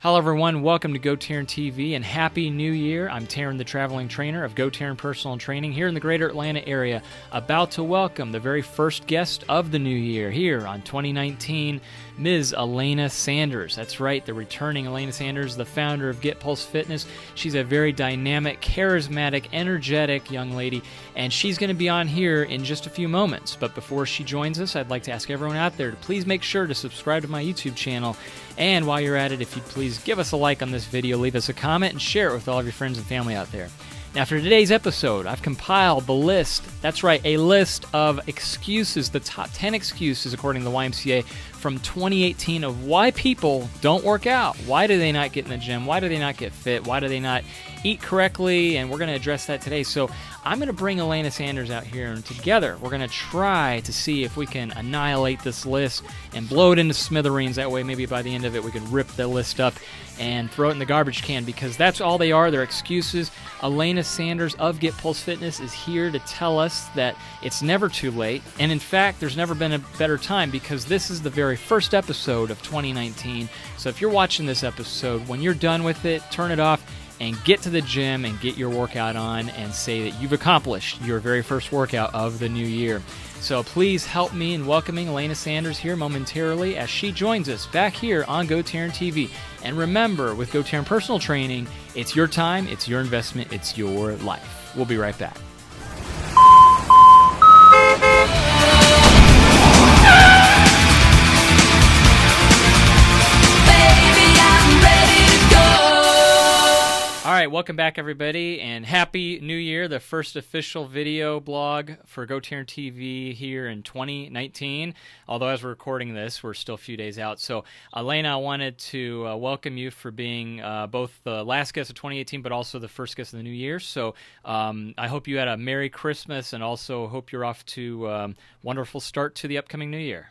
Hello everyone, welcome to GoTarryn TV and Happy New Year. I'm Taryn, the traveling trainer of GoTarryn Personal Training here in the greater Atlanta area, about to welcome the very first guest of the new year here on 2019, Ms. Alana Sanders. That's right, the returning Alana Sanders, the founder of Get Pulse Fitness. She's a very dynamic, charismatic, energetic young lady, and she's going to be on here in just a few moments. But before she joins us, I'd like to ask everyone out there to please make sure to subscribe to my YouTube channel. And while you're at it, if you'd please give us a like on this video, leave us a comment, and share it with all of your friends and family out there. Now, for today's episode, I've compiled the list, that's right, a list of excuses, the top 10 excuses, according to the YMCA, from 2018 of why people don't work out. Why do they not get in the gym? Why do they not get fit? Why do they not eat correctly? And we're going to address that today. So I'm going to bring Alana Sanders out here, and together we're going to try to see if we can annihilate this list and blow it into smithereens. That way, maybe by the end of it, we can rip the list up and throw it in the garbage can, because that's all they are. They're excuses. Alana Sanders of Get Pulse Fitness is here to tell us that it's never too late. And in fact, there's never been a better time, because this is the very first episode of 2019. So if you're watching this episode, when you're done with it, turn it off and get to the gym and get your workout on and say that you've accomplished your very first workout of the new year. So please help me in welcoming Alana Sanders here momentarily as she joins us back here on GoTarryn TV. And remember, with GoTarryn Personal Training, it's your time, it's your investment, it's your life. We'll be right back. All right, welcome back, everybody, and Happy New Year, the first official video blog for GoTarryn TV here in 2019. Although as we're recording this, we're still a few days out. So, Alana, I wanted to welcome you for being both the last guest of 2018, but also the first guest of the new year. So, I hope you had a Merry Christmas, and also hope you're off to a wonderful start to the upcoming new year.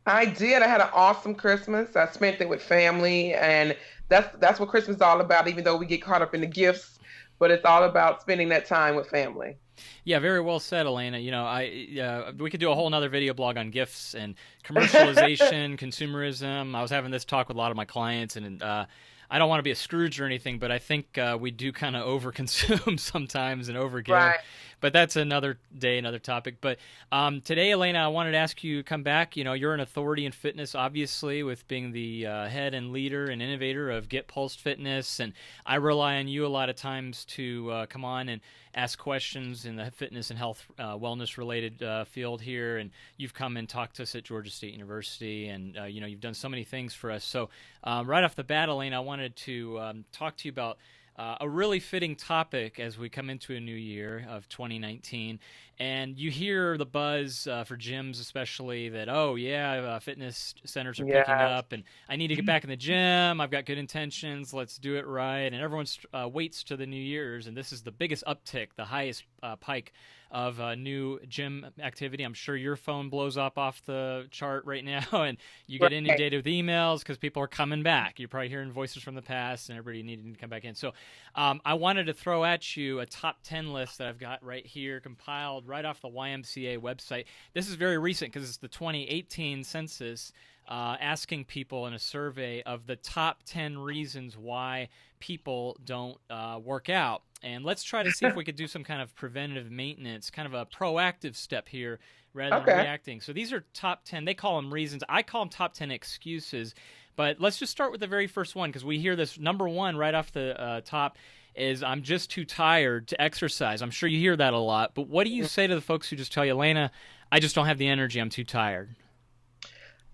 I did. I had an awesome Christmas. I spent it with family, and that's what Christmas is all about, even though we get caught up in the gifts, but it's all about spending that time with family. Yeah, very well said, Alana. You know, we could do a whole nother video blog on gifts and commercialization, consumerism. I was having this talk with a lot of my clients, and I don't want to be a Scrooge or anything, but I think we do kind of overconsume sometimes and overgive. Right. But that's another day, another topic. But today, Alana, I wanted to ask you to come back. You know, you're an authority in fitness, obviously, with being the head and leader and innovator of Get Pulse Fitness. And I rely on you a lot of times to come on and ask questions in the fitness and health wellness-related field here. And you've come and talked to us at Georgia State University, and you know, you've done so many things for us. So right off the bat, Alana, I wanted to talk to you about a really fitting topic as we come into a new year of 2019. And you hear the buzz for gyms especially that, oh, yeah, fitness centers are picking up, and I need to get back in the gym. I've got good intentions. Let's do it right. And everyone waits to the New Year's, and this is the biggest uptick, the highest pike of new gym activity. I'm sure your phone blows up off the chart right now, and you get inundated with emails because people are coming back. You're probably hearing voices from the past, and everybody needing to come back in. So I wanted to throw at you a top 10 list that I've got right here, compiled right off the YMCA website. This is very recent because it's the 2018 census, asking people in a survey of the top 10 reasons why people don't work out. And let's try to see if we could do some kind of preventative maintenance, kind of a proactive step here rather than reacting. So these are top 10. They call them reasons. I call them top 10 excuses. But let's just start with the very first one, because we hear this number one right off the top is, I'm just too tired to exercise. I'm sure you hear that a lot. But what do you say to the folks who just tell you, Alana, I just don't have the energy, I'm too tired?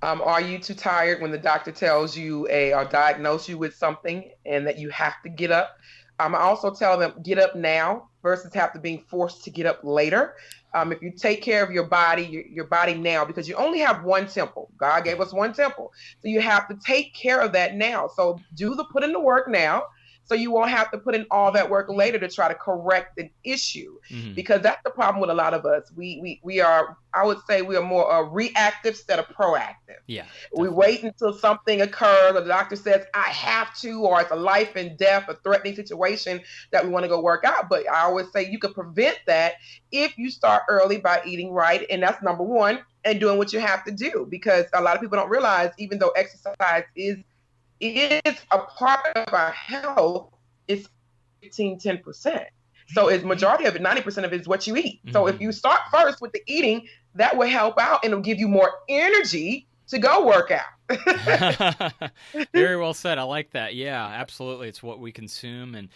Are you too tired when the doctor tells you or diagnose you with something and that you have to get up? I also tell them, get up now versus have to being forced to get up later. If you take care of your body now, because you only have one temple. God gave us one temple. So you have to take care of that now. So put in the work now, so you won't have to put in all that work later to try to correct an issue. Mm-hmm. Because that's the problem with a lot of us. We are, I would say, we are more reactive instead of proactive. Yeah, we wait until something occurs, or the doctor says, I have to, or it's a life and death, a threatening situation that we want to go work out. But I always say you can prevent that if you start early by eating right. And that's number one, and doing what you have to do. Because a lot of people don't realize, even though exercise is is a part of our health. It's 10%. So it's majority of it, 90% of it is what you eat. So if you start first with the eating, that will help out and it'll give you more energy to go work out. Very well said. I like that. Yeah, absolutely. It's what we consume, and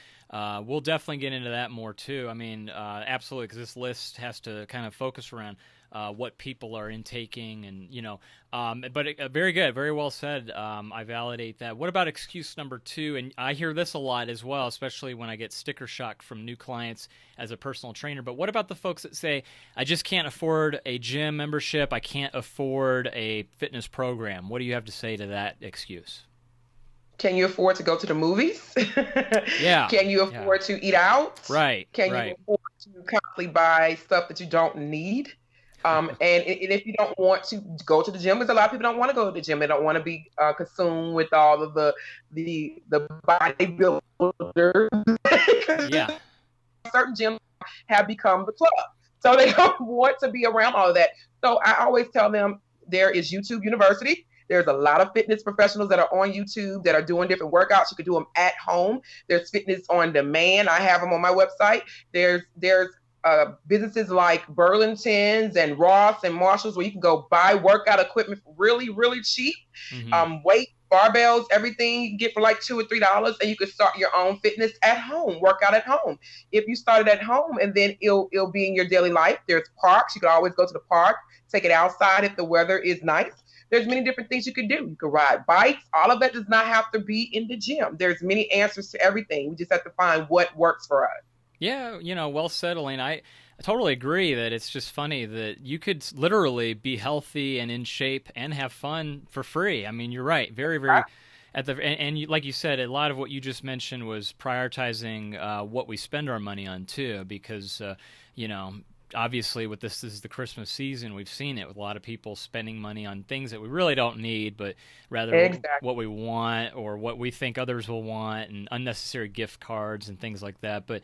we'll definitely get into that more too. I mean, absolutely, because this list has to kind of focus around what people are intaking, and but very good, very well said. I validate that. What about excuse number 2? And I hear this a lot as well, especially when I get sticker shock from new clients as a personal trainer. But what about the folks that say, I just can't afford a gym membership, I can't afford a fitness program? What do you have to say to that excuse? Can you afford to go to the movies? Yeah. Can you afford to eat out? Right. Can you afford to constantly buy stuff that you don't need? And if you don't want to go to the gym, because a lot of people don't want to go to the gym, they don't want to be consumed with all of the bodybuilders. Yeah. Certain gyms have become the club, so they don't want to be around all of that. So I always tell them there is YouTube University. There's a lot of fitness professionals that are on YouTube that are doing different workouts. You can do them at home. There's fitness on demand. I have them on my website. There's businesses like Burlington's and Ross and Marshall's where you can go buy workout equipment really, really cheap. Weight, barbells, everything you can get for like $2 or $3, and you can start your own fitness at home, workout at home. If you started at home, and then it'll be in your daily life. There's parks. You can always go to the park, take it outside if the weather is nice. There's many different things you could do. You could ride bikes. All of that does not have to be in the gym. There's many answers to everything. We just have to find what works for us. Yeah, well said, Elaine. I totally agree that it's just funny that you could literally be healthy and in shape and have fun for free. I mean, you're right. Very, very like you said, a lot of what you just mentioned was prioritizing what we spend our money on too, because obviously with this is the Christmas season, we've seen it with a lot of people spending money on things that we really don't need, but rather what we want or what we think others will want, and unnecessary gift cards and things like that. But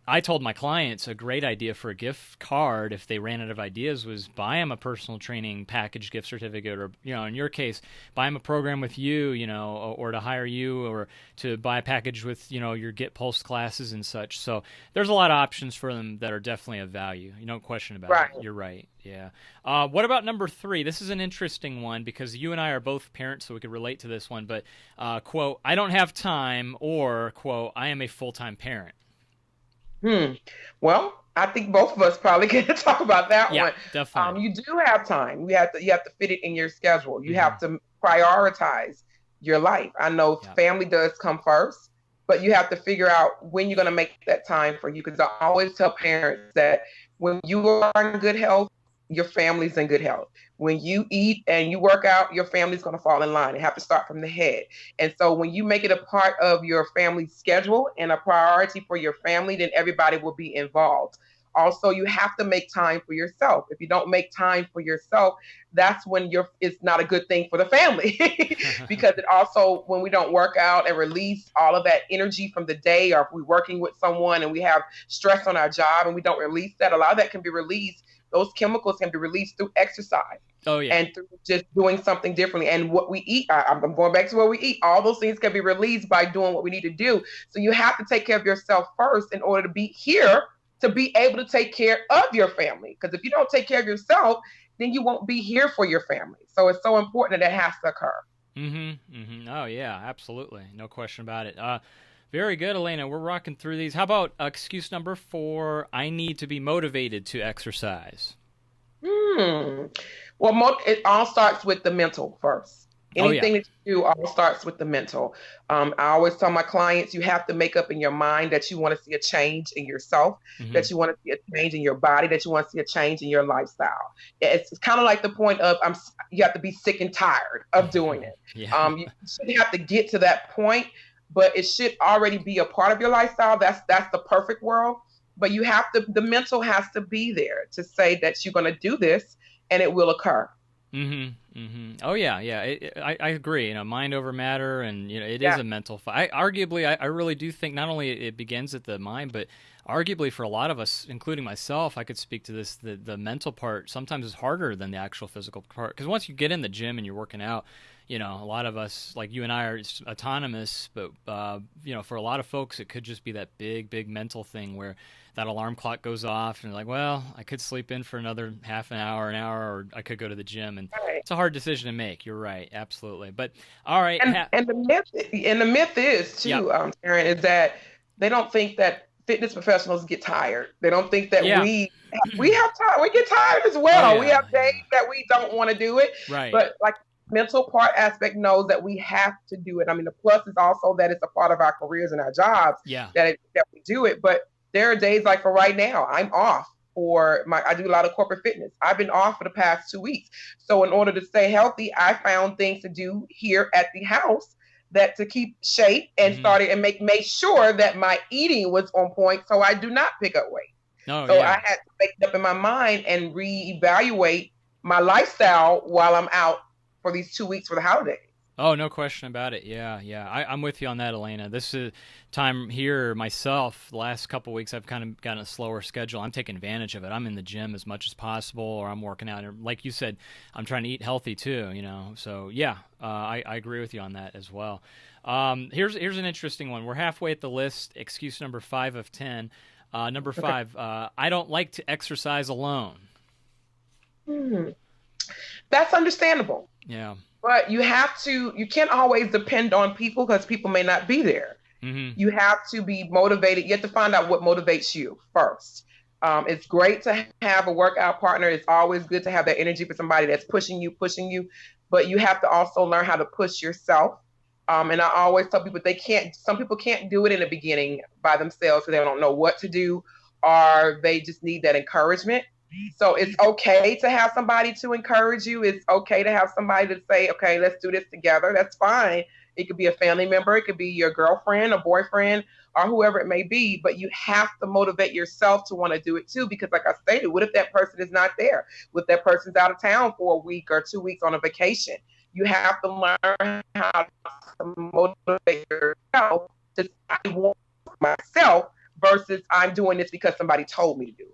I told my clients a great idea for a gift card, if they ran out of ideas, was buy them a personal training package gift certificate, or in your case, buy them a program with you, or to hire you, or to buy a package with your Get Pulse classes and such. So there's a lot of options for them that are definitely of value. No question about it. You're right. Yeah. What about number 3? This is an interesting one because you and I are both parents, so we could relate to this one. But, quote, I don't have time, or, quote, I am a full-time parent. Well, I think both of us probably can talk about that one. Yeah, definitely. You do have time. You have to fit it in your schedule. You have to prioritize your life. I know family does come first, but you have to figure out when you're going to make that time for you. Because I always tell parents that when you are in good health, your family's in good health. When you eat and you work out, your family's going to fall in line. You have to start from the head. And so when you make it a part of your family's schedule and a priority for your family, then everybody will be involved. Also, you have to make time for yourself. If you don't make time for yourself, that's when it's not a good thing for the family. Because it also, when we don't work out and release all of that energy from the day, or if we're working with someone and we have stress on our job and we don't release that, a lot of that can be released. Those chemicals can be released through exercise. Oh, yeah. And through just doing something differently. And what we eat, I'm going back to what we eat. All those things can be released by doing what we need to do. So you have to take care of yourself first in order to be here, to be able to take care of your family. Because if you don't take care of yourself, then you won't be here for your family. So it's so important that has to occur. Oh, yeah, absolutely. No question about it. Very good, Alana. We're rocking through these. How about excuse number 4? I need to be motivated to exercise. Well, it all starts with the mental first. Anything that you do all starts with the mental. I always tell my clients, you have to make up in your mind that you want to see a change in yourself, that you want to see a change in your body, that you want to see a change in your lifestyle. It's kind of like the point of you have to be sick and tired of doing it. You shouldn't have to get to that point, but it should already be a part of your lifestyle. That's the perfect world. But you have to, the mental has to be there to say that you're going to do this and it will occur. Oh yeah. I agree. Mind over matter, and it is a mental fight. I really do think not only it begins at the mind, but arguably for a lot of us, including myself, I could speak to this. The mental part sometimes is harder than the actual physical part, because once you get in the gym and you're working out, a lot of us, like you and I, are autonomous, but for a lot of folks, it could just be that big mental thing where that alarm clock goes off and you're like, well, I could sleep in for another half an hour, or I could go to the gym, and it's a hard decision to make. You're right, absolutely. But all right, and the myth is too, Taryn, is that they don't think that fitness professionals get tired. They don't think that we get tired as well. We have days that we don't want to do it, right? But like mental part aspect knows that we have to do it. I mean, the plus is also that it's a part of our careers and our jobs. That we do it. But there are days like for right now, I'm off. I do a lot of corporate fitness. I've been off for the past 2 weeks. So in order to stay healthy, I found things to do here at the house that to keep shape and started and make sure that my eating was on point so I do not pick up weight. I had to make it up in my mind and reevaluate my lifestyle while I'm out for these 2 weeks for the holidays. Oh, no question about it. Yeah. I'm with you on that, Alana. This is time here myself. The last couple of weeks, I've kind of gotten a slower schedule. I'm taking advantage of it. I'm in the gym as much as possible, or I'm working out. And like you said, I'm trying to eat healthy too. So I agree with you on that as well. Here's an interesting one. We're halfway at the list. Excuse number 5 of 10. Number 5. I don't like to exercise alone. That's understandable. Yeah. But you can't always depend on people because people may not be there. Mm-hmm. You have to be motivated. You have to find out what motivates you first. It's great to have a workout partner. It's always good to have that energy for somebody that's pushing you. But you have to also learn how to push yourself. And I always tell people some people can't do it in the beginning by themselves because they don't know what to do, or they just need that encouragement. So it's okay to have somebody to encourage you. It's okay to have somebody to say, okay, let's do this together. That's fine. It could be a family member. It could be your girlfriend or boyfriend or whoever it may be. But you have to motivate yourself to want to do it too. Because like I stated, what if that person is not there? What if that person's out of town for a week or 2 weeks on a vacation? You have to learn how to motivate yourself to say, I want myself versus I'm doing this because somebody told me to do it.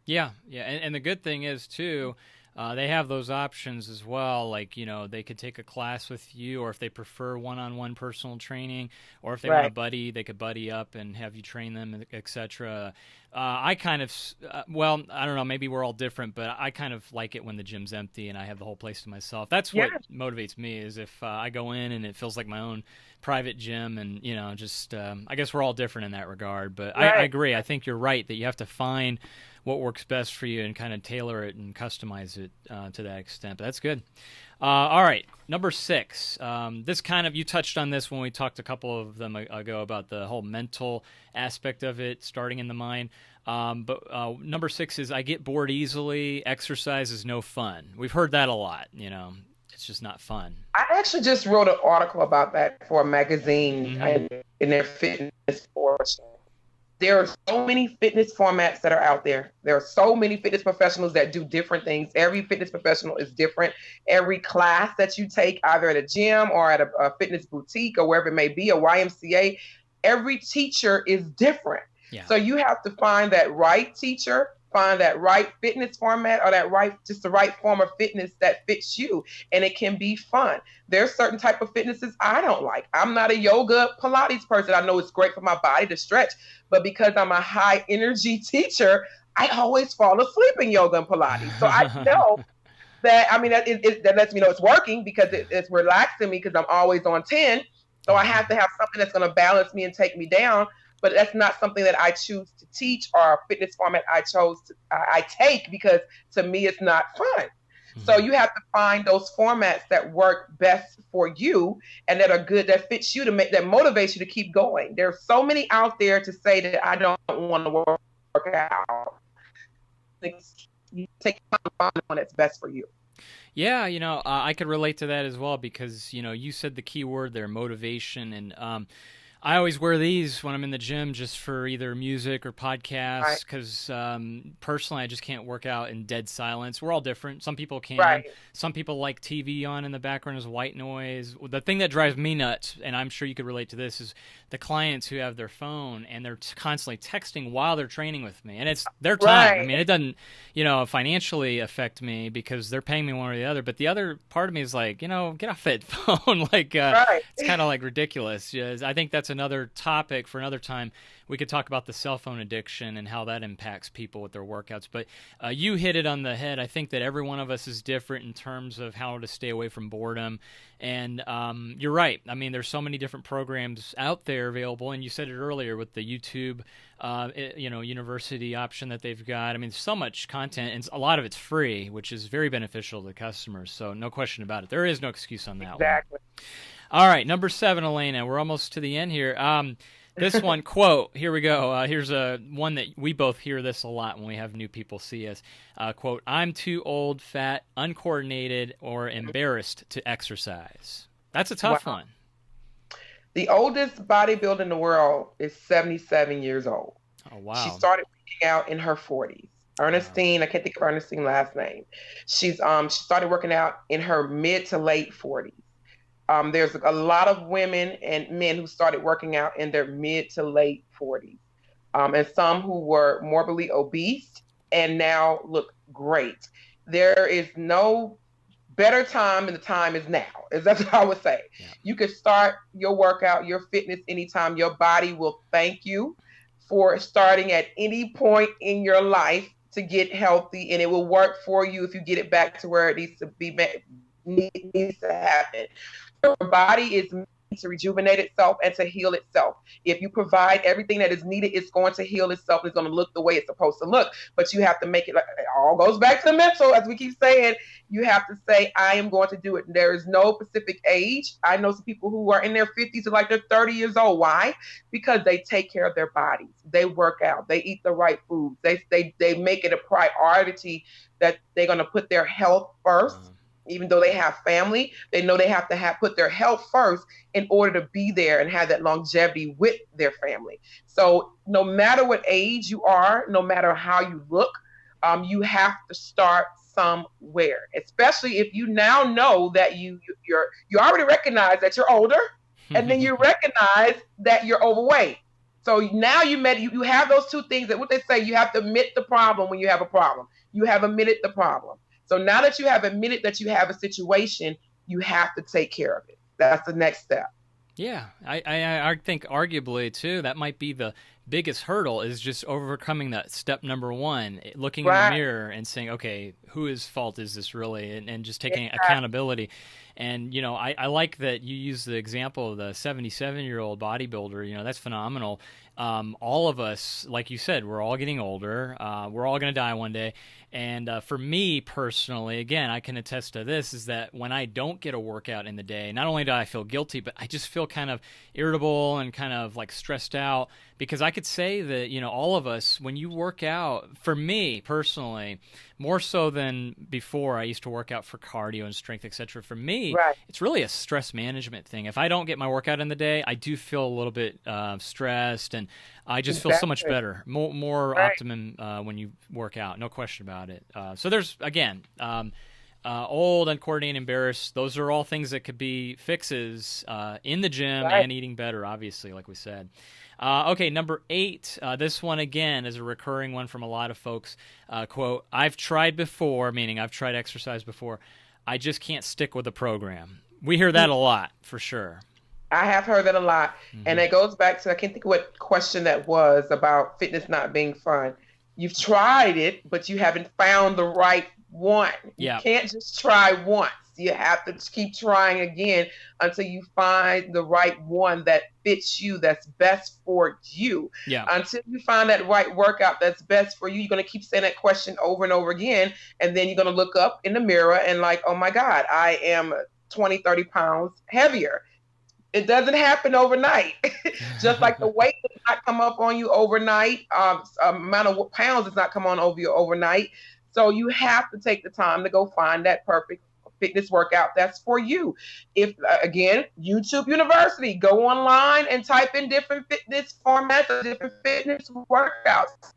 Yeah. And the good thing is, too, they have those options as well. Like, they could take a class with you, or if they prefer one-on-one personal training, or if they want a buddy, they could buddy up and have you train them, etc. I kind of, I don't know, maybe we're all different, but I kind of like it when the gym's empty and I have the whole place to myself. That's what motivates me, is if I go in and it feels like my own private gym, and, I guess we're all different in that regard. But I agree. I think you're right that you have to find what works best for you and kind of tailor it and customize it to that extent. But that's good. All right, number 6. This kind of, you touched on this when we talked a couple of them ago about the whole mental aspect of it, starting in the mind. But number 6 is I get bored easily. Exercise is no fun. We've heard that a lot. It's just not fun. I actually just wrote an article about that for a magazine in their fitness portion. There are so many fitness formats that are out there. There are so many fitness professionals that do different things. Every fitness professional is different. Every class that you take, either at a gym or at a fitness boutique or wherever it may be, a YMCA, every teacher is different. Yeah. So you have to find that right teacher, find that right fitness format, or just the right form of fitness that fits you. And it can be fun. There's certain type of fitnesses I don't like. I'm not a yoga Pilates person. I know it's great for my body to stretch, but because I'm a high energy teacher, I always fall asleep in yoga and Pilates. So I know that lets me know it's working because it's relaxing me because I'm always on 10. So I have to have something that's going to balance me and take me down. But that's not something that I choose to teach, or a fitness format I take because to me it's not fun. Mm-hmm. So you have to find those formats that work best for you and that are good, that fits you, that motivates you to keep going. There's so many out there to say that I don't want to work out. You take one that's best for you. Yeah, I could relate to that as well because, you said the key word there, motivation. And I always wear these when I'm in the gym just for either music or podcasts Right. because personally I just can't work out in dead silence. We're all different. Some people can. Right. Some people like TV on in the background as white noise. The thing that drives me nuts, and I'm sure you could relate to this, is the clients who have their phone and they're constantly texting while they're training with me. And it's their time. I Right. mean, it doesn't, financially affect me because they're paying me one or the other. But the other part of me is like, get off that phone. Like, Right. it's kind of like ridiculous. Yes, I think that's another topic for another time. We could talk about the cell phone addiction and how that impacts people with their workouts. But you hit it on the head. I think that every one of us is different in terms of how to stay away from boredom. And you're right. I mean, there's so many different programs out there available. And you said it earlier with the YouTube, university option that they've got. I mean, so much content, and a lot of it's free, which is very beneficial to the customers. So no question about it. There is no excuse on that one. Exactly. All right, number 7, Alana. We're almost to the end here. This one, quote, here we go. Here's one that we both hear this a lot when we have new people see us. Quote, I'm too old, fat, uncoordinated, or embarrassed to exercise. That's a tough Wow. one. The oldest bodybuilder in the world is 77 years old. Oh, She wow. started working out in her 40s. Ernestine, I can't think of Ernestine's last name. She started working out in her mid to late 40s. There's a lot of women and men who started working out in their mid to late 40s, and some who were morbidly obese and now look great. There is no better time, and the time is now. That's what I would say. Yeah. You could start your workout, your fitness anytime. Your body will thank you for starting at any point in your life to get healthy, and it will work for you if you get it back to where it needs to be, needs to happen. Your body is meant to rejuvenate itself and to heal itself. If you provide everything that is needed, it's going to heal itself. It's going to look the way it's supposed to look. But you have to make it, like, it all goes back to the mental, as we keep saying. You have to say, I am going to do it. There is no specific age. I know some people who are in their 50s or like they're 30 years old. Why? Because they take care of their bodies. They work out. They eat the right foods. They make it a priority that they're going to put their health first. Even though they have family, they know they have to put their health first in order to be there and have that longevity with their family. So no matter what age you are, no matter how you look, you have to start somewhere, especially if you now know that you already recognize that you're older, and then you recognize that you're overweight. So now you have those two things that what they say, you have to admit the problem when you have a problem. You have admitted the problem. So now that you have admitted that you have a situation, you have to take care of it. That's the next step. Yeah, I think arguably, too, that might be the biggest hurdle is just overcoming that step number 1, looking in the mirror and saying, okay, whose fault is this really? And just taking accountability. And, I like that you use the example of the 77-year-old bodybuilder. That's phenomenal. All of us, like you said, we're all getting older. We're all going to die one day. And for me personally, again, I can attest to this, is that when I don't get a workout in the day, not only do I feel guilty, but I just feel kind of irritable and kind of like stressed out, because I could say that, all of us, when you work out, for me personally, more so than before, I used to work out for cardio and strength, etc. For me, it's really a stress management thing. If I don't get my workout in the day, I do feel a little bit stressed, and I just feel so much better, more optimum when you work out, no question about it. So there's, again, old, uncoordinated, embarrassed, those are all things that could be fixes in the gym and eating better, obviously, like we said. Okay, number 8. This one, again, is a recurring one from a lot of folks. Quote, I've tried before, meaning I've tried exercise before. I just can't stick with the program. We hear that a lot, for sure. I have heard that a lot. Mm-hmm. And it goes back to, I can't think of what question that was about fitness not being fun. You've tried it, but you haven't found the right one. You can't just try once. You have to keep trying again until you find the right one that fits you, that's best for you. Until you find that right workout that's best for you, you're going to keep saying that question over and over again. And then you're going to look up in the mirror and like, oh my God, I am 20, 30 pounds heavier. It doesn't happen overnight. Just like the weight does not come up on you overnight. Amount of pounds does not come on over you overnight. So you have to take the time to go find that perfect fitness workout that's for you. If again, YouTube University, go online and type in different fitness formats, different fitness workouts.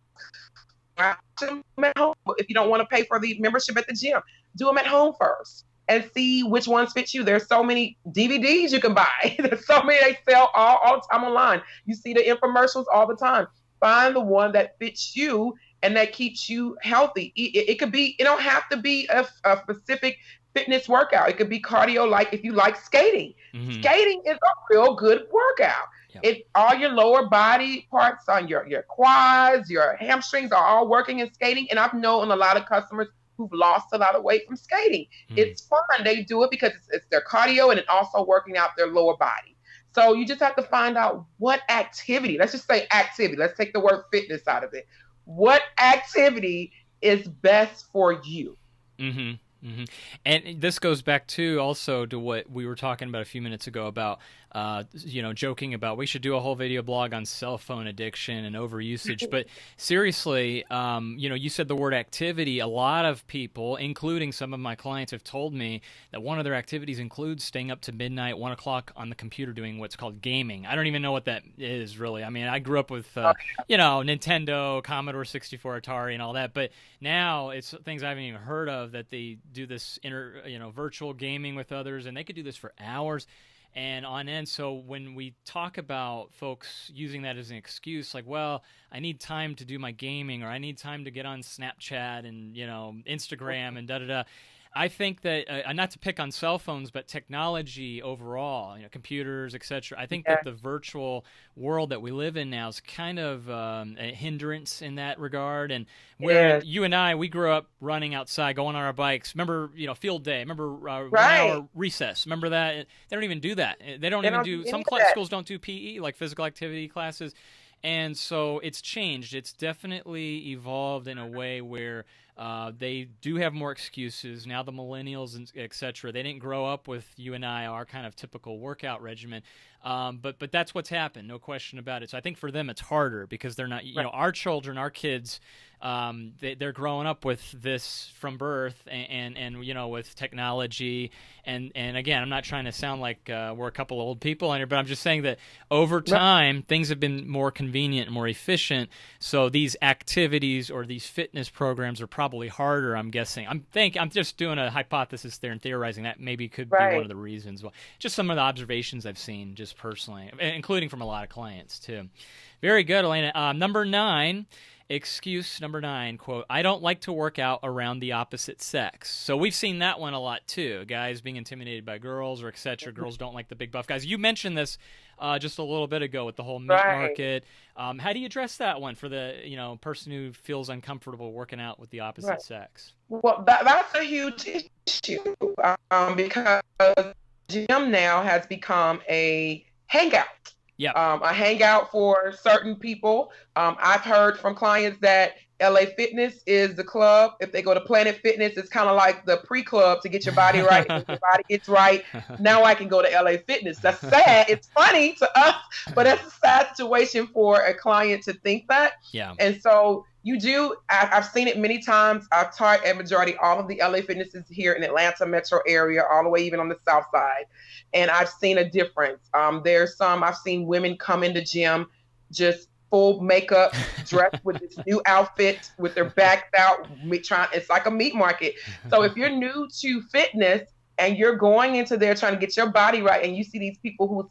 At home. If you don't want to pay for the membership at the gym, do them at home first and see which ones fit you. There's so many DVDs you can buy. There's so many they sell all the time online. You see the infomercials all the time. Find the one that fits you and that keeps you healthy. It could be, it don't have to be a specific fitness workout. It could be cardio, like if you like skating. Mm-hmm. Skating is a real good workout. Yep. All your lower body parts on your quads, your hamstrings are all working in skating. And I've known a lot of customers who've lost a lot of weight from skating. Mm. It's fun. They do it because it's their cardio and it's also working out their lower body. So you just have to find out what activity, let's just say activity. Let's take the word fitness out of it. What activity is best for you? Mm-hmm. Mm-hmm. And this goes back also to what we were talking about a few minutes ago about, joking about we should do a whole video blog on cell phone addiction and overusage. But seriously, you said the word activity. A lot of people, including some of my clients, have told me that one of their activities includes staying up to midnight, 1 o'clock on the computer doing what's called gaming. I don't even know what that is really. I mean, I grew up with, Nintendo, Commodore 64, Atari, and all that. But now it's things I haven't even heard of that they do this virtual gaming with others, and they could do this for hours and on end. So when we talk about folks using that as an excuse, like, well, I need time to do my gaming, or I need time to get on Snapchat and Instagram and da-da-da, I think that, not to pick on cell phones, but technology overall, computers, et cetera, I think that the virtual world that we live in now is kind of a hindrance in that regard. And where you and I, we grew up running outside, going on our bikes. Remember, field day. Remember 1 hour recess. Remember that? They don't even do that. They don't even do, some schools don't do PE, like physical activity classes. And so it's changed. It's definitely evolved in a way where they do have more excuses. Now the millennials, and et cetera, they didn't grow up with you and I, our kind of typical workout regimen. But that's what's happened, no question about it. So I think for them it's harder because they're not, our children, our kids, they're growing up with this from birth and with technology. And again, I'm not trying to sound like we're a couple of old people on here, but I'm just saying that over time, things have been more convenient and more efficient. So these activities or these fitness programs are probably harder, I'm guessing. I'm just doing a hypothesis there and theorizing that maybe could be one of the reasons. Well, just some of the observations I've seen just personally, including from a lot of clients too. Very good, Alana. Number 9. Excuse number 9, quote, I don't like to work out around the opposite sex. So we've seen that one a lot too. Guys being intimidated by girls or et cetera. Girls don't like the big buff guys. You mentioned this just a little bit ago with the whole meat market. How do you address that one for the person who feels uncomfortable working out with the opposite sex? Well, that's a huge issue because gym now has become a hangout. Yeah, a hangout for certain people. I've heard from clients that LA Fitness is the club. If they go to Planet Fitness, it's kind of like the pre-club to get your body right. If your body gets right, now I can go to LA Fitness. That's sad. It's funny to us, but that's a sad situation for a client to think that. Yeah. And so you do. I've seen it many times. I've taught at majority all of the LA Fitnesses here in Atlanta metro area, all the way even on the south side. And I've seen a difference. There's some, I've seen women come into gym just full makeup, dressed with this new outfit, with their backs out, it's like a meat market. So if you're new to fitness and you're going into there trying to get your body right, and you see these people who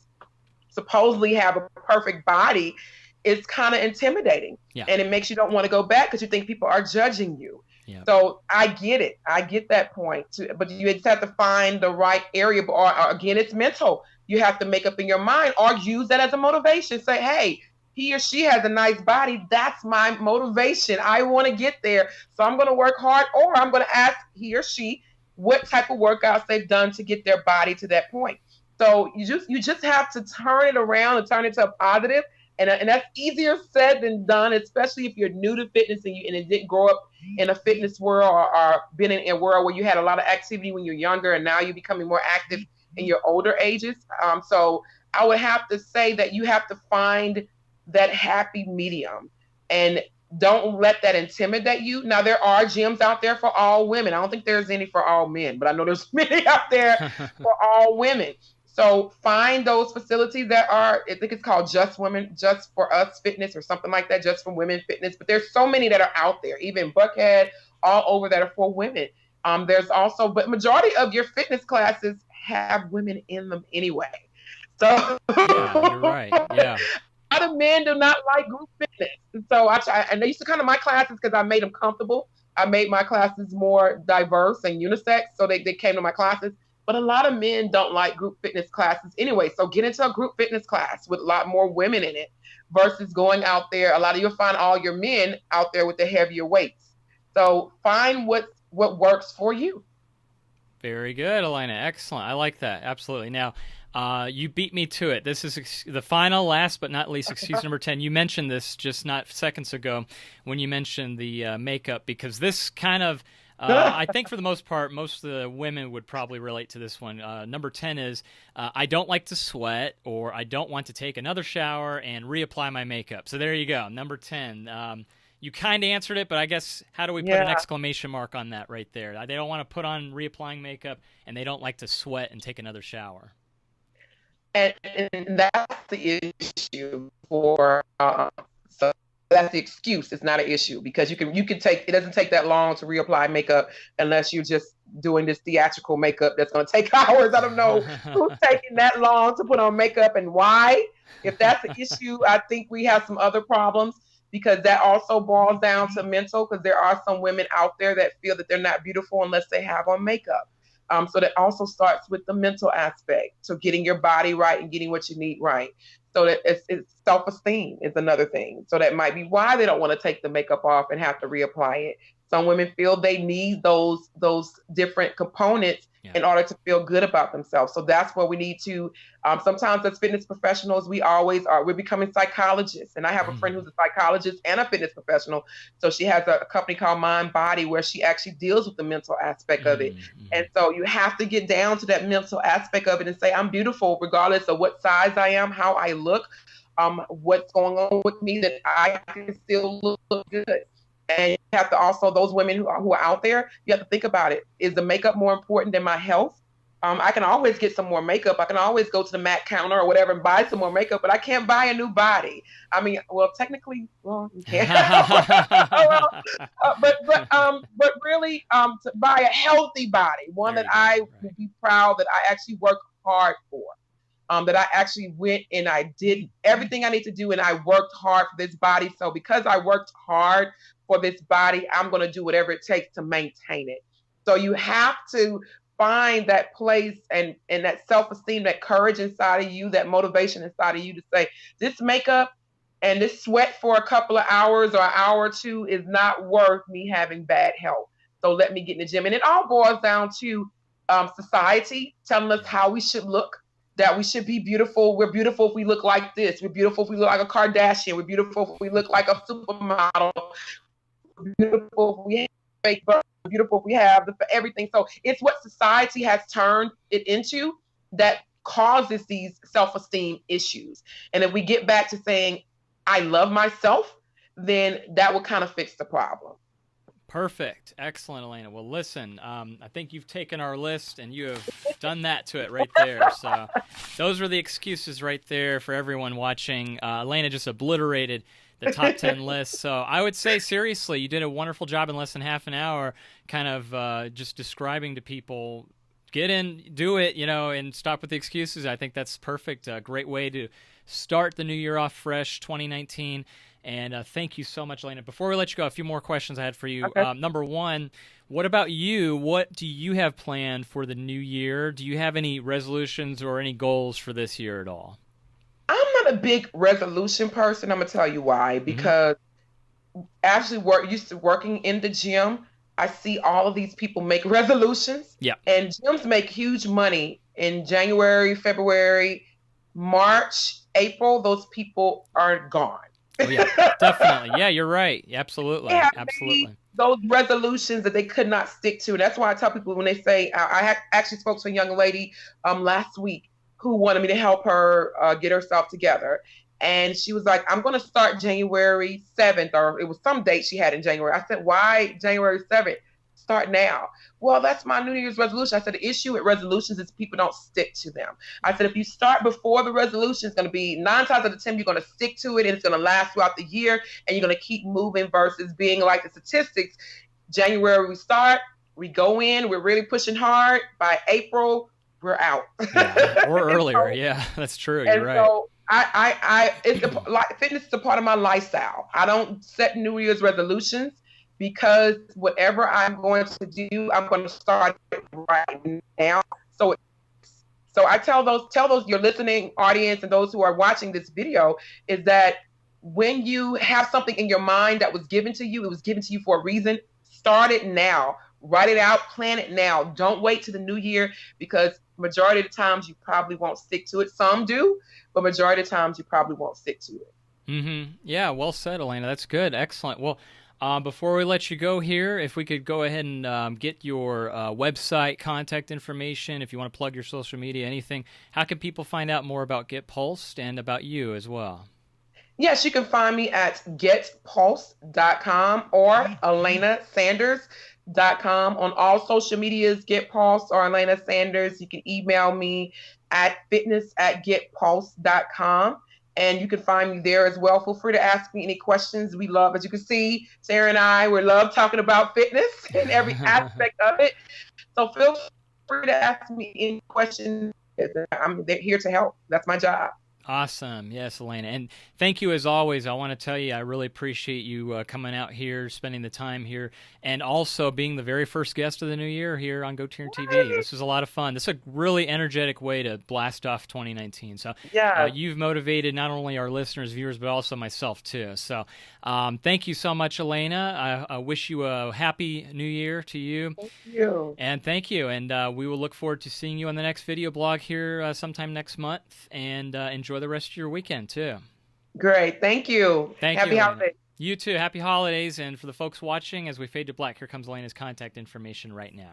supposedly have a perfect body, it's kind of intimidating. Yeah. And it makes you don't want to go back because you think people are judging you. Yeah. So I get it. I get that point too. But you just have to find the right area. Or again, it's mental. You have to make up in your mind or use that as a motivation. Say, hey, he or she has a nice body. That's my motivation. I want to get there. So I'm going to work hard, or I'm going to ask he or she what type of workouts they've done to get their body to that point. So you just have to turn it around and turn it to a positive. And that's easier said than done, especially if you're new to fitness and it didn't grow up in a fitness world or been in a world where you had a lot of activity when you're younger and now you're becoming more active in your older ages. So I would have to say that you have to find that happy medium. And don't let that intimidate you. Now, there are gyms out there for all women. I don't think there's any for all men, but I know there's many out there for all women. So find those facilities that are, I think it's called Just Women, Just for Us Fitness or something like that, Just for Women Fitness. But there's so many that are out there, even Buckhead, all over, that are for women. There's also, but majority of your fitness classes have women in them anyway. So yeah, you're right. Yeah. A lot of men do not like group fitness. And so and they used to come to my classes because I made them comfortable. I made my classes more diverse and unisex, so they came to my classes. But a lot of men don't like group fitness classes anyway. So get into a group fitness class with a lot more women in it versus going out there. A lot of you'll find all your men out there with the heavier weights. So find what works for you. Very good, Alana. Excellent. I like that. Absolutely. Now, you beat me to it. This is the final, last but not least, excuse number 10. You mentioned this just not seconds ago when you mentioned the makeup, because this kind of, I think for the most part, most of the women would probably relate to this one. Number 10 is, I don't like to sweat, or I don't want to take another shower and reapply my makeup. So there you go. Number 10. You kind of answered it, but I guess how do we put an exclamation mark on that right there? They don't want to put on reapplying makeup, and they don't like to sweat and take another shower. And that's the issue for so that's the excuse. It's not an issue, because you can take, it doesn't take that long to reapply makeup unless you're just doing this theatrical makeup that's going to take hours. I don't know who's taking that long to put on makeup and why. If that's the issue, I think we have some other problems, because that also boils down to mental, because there are some women out there that feel that they're not beautiful unless they have on makeup. So that also starts with the mental aspect. So getting your body right and getting what you need right. So that it's self-esteem is another thing. So that might be why they don't want to take the makeup off and have to reapply it. Some women feel they need those different components in order to feel good about themselves. So that's where we need to, sometimes as fitness professionals, we're becoming psychologists. And I have a friend who's a psychologist and a fitness professional. So she has a company called Mind Body, where she actually deals with the mental aspect of it. And so you have to get down to that mental aspect of it and say, I'm beautiful regardless of what size I am, how I look, what's going on with me, that I can still look good. And you have to also, those women who are out there, you have to think about it. Is the makeup more important than my health? I can always get some more makeup. I can always go to the MAC counter or whatever and buy some more makeup, but I can't buy a new body. I mean, well, technically, well, you can. But really, to buy a healthy body, one that I would be proud that I actually worked hard for. That I actually went and I did everything I need to do, and I worked hard for this body. So because I worked hard for this body, I'm going to do whatever it takes to maintain it. So you have to find that place and that self-esteem, that courage inside of you, that motivation inside of you to say, this makeup and this sweat for a couple of hours or an hour or two is not worth me having bad health. So let me get in the gym. And it all boils down to society telling us how we should look, that we should be beautiful. We're beautiful if we look like this. We're beautiful if we look like a Kardashian. We're beautiful if we look like a supermodel. We're beautiful if we have fake birth. We're beautiful if we have everything. So it's what society has turned it into that causes these self-esteem issues. And if we get back to saying, I love myself, then that will kind of fix the problem. Perfect. Excellent, Alana. Well, listen, I think you've taken our list and you have done that to it right there. So those are the excuses right there for everyone watching. Alana just obliterated the top 10 list. So I would say, seriously, you did a wonderful job in less than half an hour kind of just describing to people, get in, do it, and stop with the excuses. I think that's perfect. A great way to start the new year off fresh, 2019. And thank you so much, Alana. Before we let you go, a few more questions I had for you. Okay. Number one, what about you? What do you have planned for the new year? Do you have any resolutions or any goals for this year at all? I'm not a big resolution person. I'm going to tell you why. Because actually used to working in the gym, I see all of these people make resolutions. Yeah. And gyms make huge money in January, February, March, April. Those people are gone. Oh, yeah, definitely. Yeah, you're right. Absolutely. Absolutely. Those resolutions that they could not stick to. That's why I tell people when they say, I actually spoke to a young lady last week who wanted me to help her get herself together. And she was like, I'm going to start January 7th, or it was some date she had in January. I said, why January 7th? Start now. Well, that's my New Year's resolution. I said, the issue with resolutions is people don't stick to them. I said, if you start before the resolution, it's going to be 9 times out of 10, you're going to stick to it, and it's going to last throughout the year, and you're going to keep moving versus being like the statistics. January, we start, we go in, we're really pushing hard. By April, we're out. Yeah, or earlier. Yeah, that's true. You're right. So fitness is a part of my lifestyle. I don't set New Year's resolutions because whatever I'm going to do, I'm going to start it right now. So I tell those your listening audience and those who are watching this video is that when you have something in your mind that was given to you, it was given to you for a reason. Start it now. Write it out. Plan it now. Don't wait to the new year, because majority of the times you probably won't stick to it. Some do, but majority of the times you probably won't stick to it. Mm-hmm. Yeah, well said, Alana. That's good. Excellent. Well, before we let you go here, if we could go ahead and get your website, contact information, if you want to plug your social media, anything, how can people find out more about Get Pulsed and about you as well? Yes, you can find me at getpulse.com or alanasanders.com. On all social medias, Get Pulse or Alana Sanders. You can email me at fitness@getpulse.com. And you can find me there as well. Feel free to ask me any questions. We love, as you can see, Sarah and I, we love talking about fitness and every aspect of it. So feel free to ask me any questions. I'm here to help. That's my job. Awesome. Yes, Alana. And thank you as always. I want to tell you, I really appreciate you coming out here, spending the time here, and also being the very first guest of the new year here on GoTarryn TV. This was a lot of fun. This is a really energetic way to blast off 2019. So yeah, you've motivated not only our listeners, viewers, but also myself too. So thank you so much, Alana. I wish you a happy new year to you. Thank you. And thank you. And we will look forward to seeing you on the next video blog here sometime next month. And enjoy the rest of your weekend too. Great. Thank you. Happy holidays. You too. Happy holidays. And for the folks watching, as we fade to black, here comes Alana's contact information right now.